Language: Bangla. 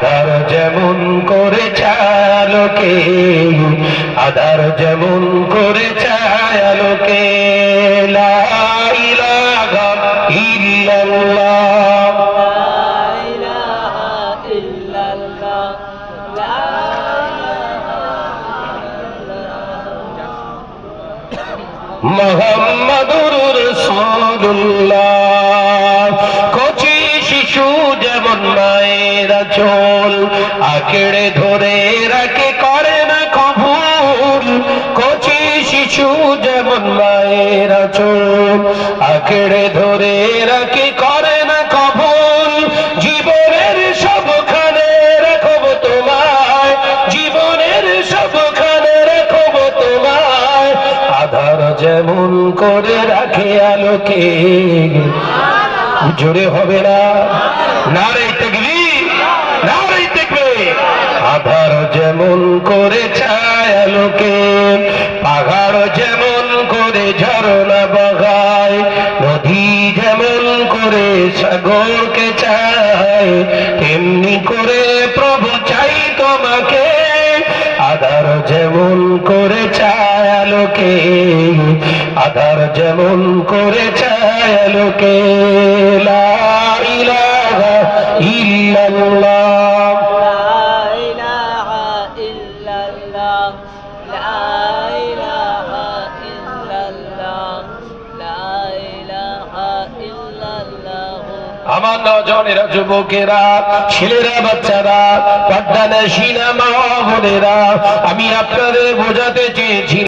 আধার যেমন করে চালোকে, আধার যেমন করে চালোকে, লা ইলাহা ইল্লাল্লাহ, মুহাম্মাদুর রাসূলুল্লাহ। কচি শিশু যেমন মায়ের আঁচল আঁকড়ে ধরে রাখে, করে না কবুল। কচি শিশু যেমন মায়ের আঁচল আঁকড়ে ধরে রাখে, করে না কবুল। জীবনের সবখানে রাখব তোমায়, জীবনের সবখানে রাখব তোমায়। আধার যেমন করে রাখে আলোকে, জোরে হবে না, নারে তাকবীর, নারে তাকবীর। আধার যেমন করে ছায় আলোকে, পাহাড় যেমন করে ঝরনা বগায়, নদী যেমন করে সাগরকে চায়, তেমনি করে প্রভু চাই তোমাকে। আধার যেমন করে চায় আলোকে, আধার যেমন করে চায় আলোকে, লা ইলাহা ইল্লাল্লাহ, লা ইলাহা ইল্লাল্লাহ, লা ইলাহা ইল্লাল্লাহ, লা ইলাহা ইল্লাল্লাহ। আমার নজনেরা, যুবকেরা, ছেলেরা, বাচ্চারা, পর্দানশীনা মা বোনেরা, আমি আপনাদের বোঝাতে চেয়েছি